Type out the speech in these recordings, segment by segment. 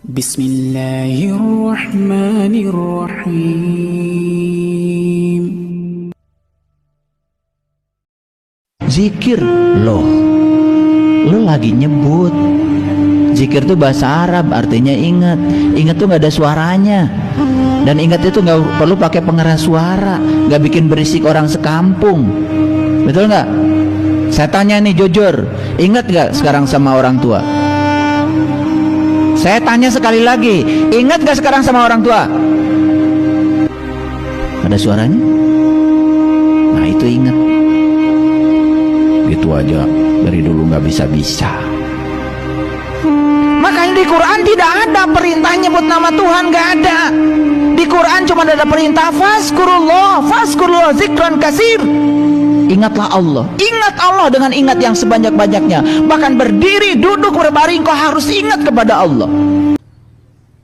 Bismillahirrahmanirrahim. Zikir lo lagi nyebut. Zikir itu bahasa Arab, artinya ingat. Ingat tuh nggak ada suaranya, dan ingat itu nggak perlu pakai pengeras suara, nggak bikin berisik orang sekampung. Betul nggak? Saya tanya nih jujur, ingat nggak sekarang sama orang tua? Saya tanya sekali lagi, ingat gak sekarang sama orang tua? Ada suaranya? Nah itu ingat. Gitu aja, dari dulu gak bisa-bisa. Makanya di Quran tidak ada perintah nyebut nama Tuhan, gak ada. Di Quran cuma ada perintah fazkurullah zikran kasir. Ingatlah Allah, ingat Allah dengan ingat yang sebanyak-banyaknya. Bahkan berdiri, duduk, berbaring, kau harus ingat kepada Allah.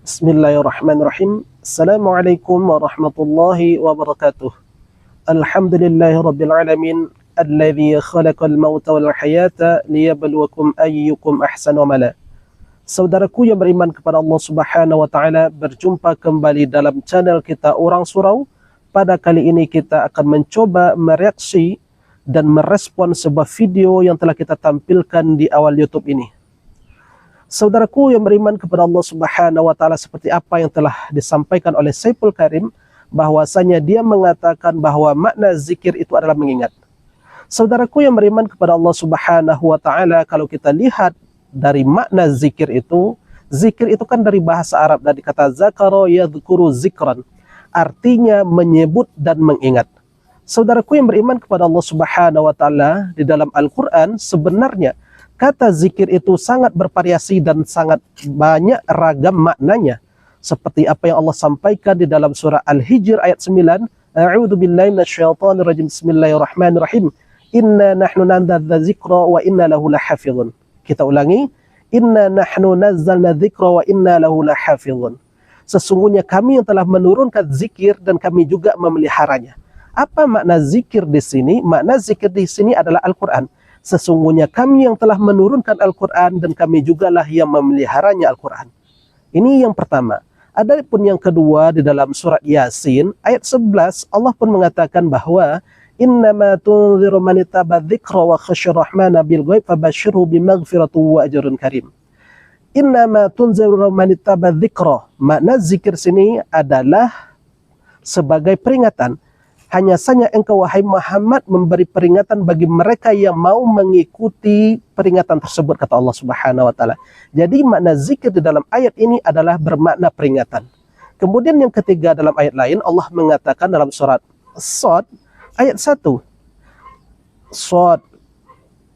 Bismillahirrahmanirrahim. Assalamualaikum warahmatullahi wabarakatuh. Alhamdulillahirabbil alamin, alladzi khalaqal mauta wal hayata liyabluwakum ayyukum ahsanu amala. Saudaraku yang beriman kepada Allah Subhanahu wa taala, berjumpa kembali dalam channel kita Orang Surau. Pada kali ini kita akan mencoba mereaksi dan merespon sebuah video yang telah kita tampilkan di awal YouTube ini. Saudaraku yang beriman kepada Allah Subhanahu wa taala, seperti apa yang telah disampaikan oleh Saiful Karim, bahwasanya dia mengatakan bahwa makna zikir itu adalah mengingat. Saudaraku yang beriman kepada Allah Subhanahu wa taala, kalau kita lihat dari makna zikir itu kan dari bahasa Arab, dari kata zakara yadhkuru zikran, artinya menyebut dan mengingat. Saudaraku yang beriman kepada Allah Subhanahu wa taala, di dalam Al-Qur'an sebenarnya kata zikir itu sangat bervariasi dan sangat banyak ragam maknanya. Seperti apa yang Allah sampaikan di dalam surah Al-Hijr ayat 9, A'udzu billahi minasyaitonir rajim. Bismillahirrahmanirrahim. Inna nahnu nazzalna dzikra wa inna lahu lahafizun. Kita ulangi, inna nahnu nazzalna dzikra wa inna lahu lahafizun. Sesungguhnya kami yang telah menurunkan zikir dan kami juga memeliharanya. Apa makna zikir di sini? Makna zikir di sini adalah Al-Quran. Sesungguhnya kami yang telah menurunkan Al-Quran dan kami jugalah yang memeliharanya Al-Quran. Ini yang pertama. Adapun yang kedua, di dalam surat Yasin ayat 11 Allah pun mengatakan bahwa innama tunziru man ittaba dzikra wa khasyar rahmana bil ghaib fabashshirhu bimaghfiratin wa ajrin karim. Innama tunziru man ittaba dzikra. Makna zikir sini adalah sebagai peringatan. Hanya saja engkau wahai Muhammad memberi peringatan bagi mereka yang mau mengikuti peringatan tersebut, kata Allah Subhanahu wa taala. Jadi makna zikir di dalam ayat ini adalah bermakna peringatan. Kemudian yang ketiga, dalam ayat lain Allah mengatakan dalam surat Shad ayat 1. Shad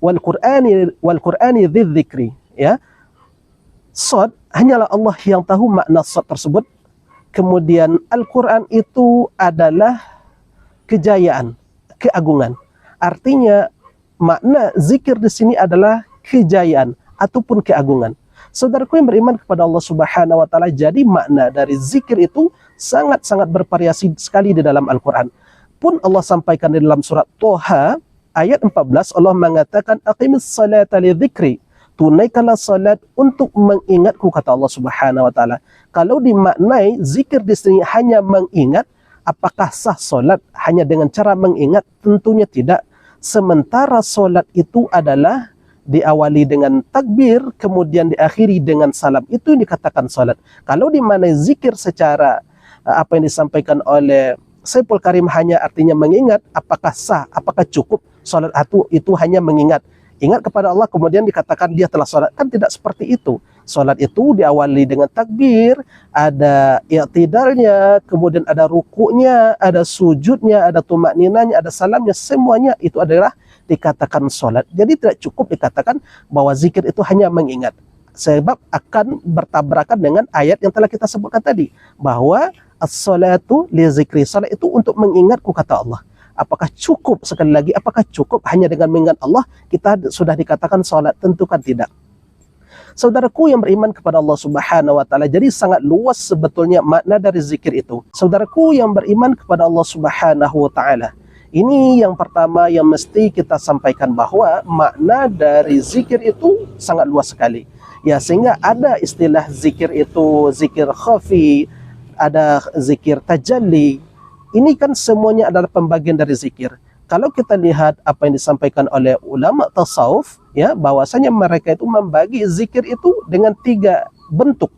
wal Qur'ani dzidzikri, ya. Shad hanyalah Allah yang tahu makna Shad tersebut. Kemudian Al-Qur'an itu adalah kejayaan, keagungan. Artinya makna zikir di sini adalah kejayaan ataupun keagungan. Saudaraku yang beriman kepada Allah Subhanahu wa taala, jadi makna dari zikir itu sangat-sangat bervariasi sekali di dalam Al-Qur'an. Pun Allah sampaikan di dalam surat Toha ayat 14, Allah mengatakan aqimis salata li dzikri. Tunaikanlah salat untuk mengingatku, kata Allah Subhanahu wa taala. Kalau dimaknai zikir di sini hanya mengingat, apakah sah solat hanya dengan cara mengingat? Tentunya tidak. Sementara solat itu adalah diawali dengan takbir, kemudian diakhiri dengan salam. Itu yang dikatakan solat. Kalau dimaknai zikir secara apa yang disampaikan oleh Saiful Karim hanya artinya mengingat, apakah sah, apakah cukup solat itu hanya mengingat? Ingat kepada Allah kemudian dikatakan dia telah solat. Kan tidak seperti itu. Solat itu diawali dengan takbir, ada i'tidalnya, kemudian ada rukuknya, ada sujudnya, ada tumakninanya, ada salamnya, semuanya itu adalah dikatakan solat. Jadi tidak cukup dikatakan bahwa zikir itu hanya mengingat. Sebab akan bertabrakan dengan ayat yang telah kita sebutkan tadi, bahwa as-salatu li zikri, salat itu untuk mengingatku, kata Allah. Apakah cukup, sekali lagi, apakah cukup hanya dengan mengingat Allah kita sudah dikatakan salat? Tentu kan tidak. Saudaraku yang beriman kepada Allah Subhanahu wa taala, jadi sangat luas sebetulnya makna dari zikir itu. Saudaraku yang beriman kepada Allah Subhanahu wa taala, ini yang pertama yang mesti kita sampaikan, bahwa makna dari zikir itu sangat luas sekali. Ya, sehingga ada istilah zikir itu zikir khafi, ada zikir tajalli. Ini kan semuanya adalah pembagian dari zikir. Kalau kita lihat apa yang disampaikan oleh ulama tasawuf, ya, bahwasanya mereka itu membagi zikir itu dengan 3 bentuk.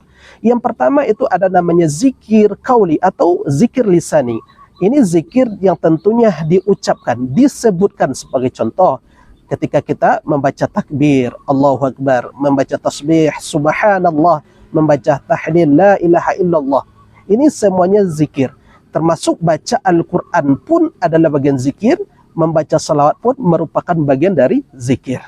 Yang pertama itu ada namanya zikir kauli atau zikir lisani. Ini zikir yang tentunya diucapkan, disebutkan. Sebagai contoh, ketika kita membaca takbir, Allahu Akbar, membaca tasbih, subhanallah, membaca tahlil, la ilaha illallah. Ini semuanya zikir. Termasuk baca Al-Quran pun adalah bagian zikir, membaca salawat pun merupakan bagian dari zikir.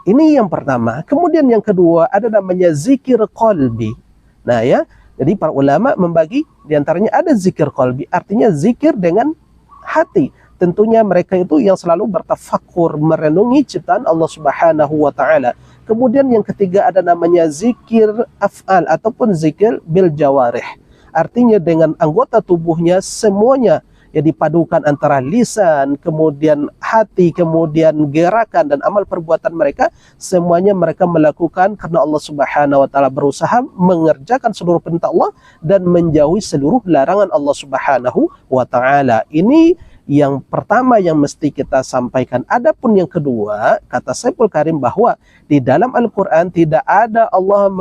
Ini yang pertama. Kemudian yang kedua ada namanya zikir qalbi. Nah ya, jadi para ulama membagi diantaranya ada zikir qalbi, artinya zikir dengan hati. Tentunya mereka itu yang selalu bertafakur, merenungi ciptaan Allah Subhanahu wa taala. Kemudian yang ketiga ada namanya zikir af'al ataupun zikir bil jawarih. Artinya dengan anggota tubuhnya semuanya, ya, dipadukan antara lisan, kemudian hati, kemudian gerakan dan amal perbuatan mereka, semuanya mereka melakukan karena Allah Subhanahu wa taala, berusaha mengerjakan seluruh perintah Allah dan menjauhi seluruh larangan Allah Subhanahu wa taala. Ini yang pertama yang mesti kita sampaikan. Adapun yang kedua, kata Syekhul Karim bahwa di dalam Al-Quran tidak ada Allah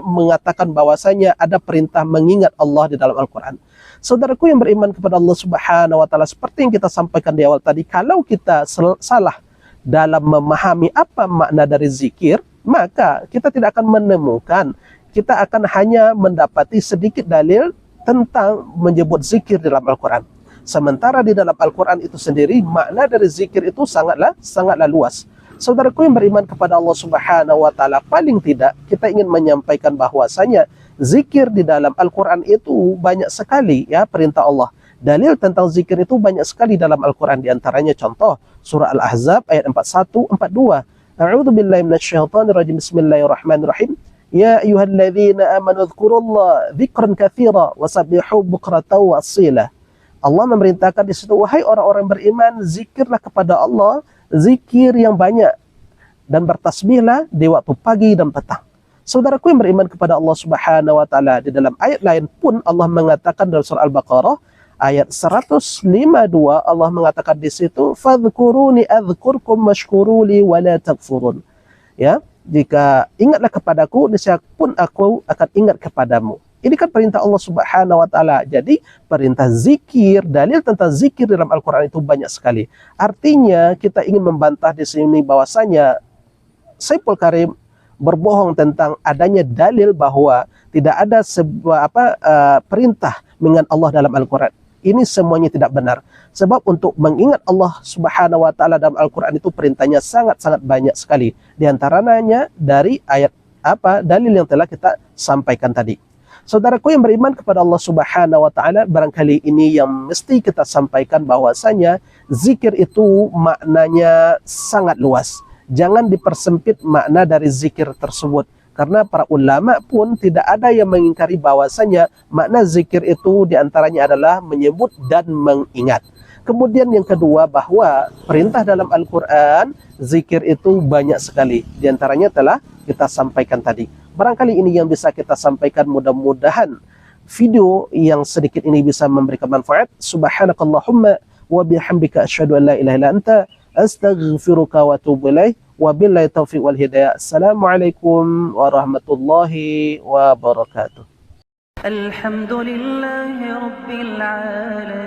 mengatakan bahwasanya ada perintah mengingat Allah di dalam Al-Quran. Saudaraku yang beriman kepada Allah Subhanahu wa taala, seperti yang kita sampaikan di awal tadi, kalau kita salah dalam memahami apa makna dari zikir, maka kita tidak akan menemukan, kita akan hanya mendapati sedikit dalil tentang menyebut zikir dalam Al-Quran. Sementara di dalam Al-Quran itu sendiri, makna dari zikir itu sangatlah luas. Saudaraku yang beriman kepada Allah Subhanahu wa taala, paling tidak kita ingin menyampaikan bahwasanya zikir di dalam Al-Quran itu banyak sekali, ya, perintah Allah. Dalil tentang zikir itu banyak sekali dalam Al-Quran. Di antaranya contoh surah Al-Ahzab ayat 41, 42. A'udzu billahi minasyaitonir rajim. Bismillahirrahmanirrahim. Ya ayyuhalladzina amanu dzkurullaha dzikran katsira wasabbihu bukratan wa asila. Allah memerintahkan di situ, wahai orang-orang beriman, zikirlah kepada Allah zikir yang banyak dan bertasbihlah di waktu pagi dan petang. Saudaraku yang beriman kepada Allah Subhanahu wa taala, di dalam ayat lain pun Allah mengatakan dalam surah Al-Baqarah ayat 152, Allah mengatakan di situ, fadhkuruni adzkurkum washkuruli wala takfurun. Ya, jika ingatlah kepadaku, niscaya pun aku akan ingat kepadamu. Ini kan perintah Allah Subhanahu wa taala. Jadi perintah zikir, dalil tentang zikir dalam Al-Qur'an itu banyak sekali. Artinya kita ingin membantah di sini bahwasanya Syekhul Karim berbohong tentang adanya dalil bahwa tidak ada sebuah perintah mengingat Allah dalam Al-Quran. Ini semuanya tidak benar. Sebab untuk mengingat Allah Subhanahu wa taala dalam Al-Quran itu perintahnya sangat-sangat banyak sekali. Di antaranya dari ayat dalil yang telah kita sampaikan tadi. Saudaraku yang beriman kepada Allah Subhanahu wa taala, barangkali ini yang mesti kita sampaikan bahwasanya zikir itu maknanya sangat luas. Jangan dipersempit makna dari zikir tersebut. Karena para ulama pun tidak ada yang mengingkari bahwasanya makna zikir itu diantaranya adalah menyebut dan mengingat. Kemudian yang kedua, bahwa perintah dalam Al-Quran, zikir itu banyak sekali. Di antaranya telah kita sampaikan tadi. Barangkali ini yang bisa kita sampaikan, mudah-mudahan video yang sedikit ini bisa memberikan manfaat. Subhanakallahumma wa bihamdika asyhadu an la ilaha illa anta astaghfiruka wa atubu ilaih. Wabillahi taufiq wal hidayah. Assalamualaikum warahmatullahi wabarakatuh. Alhamdulillahi rabbil alamin.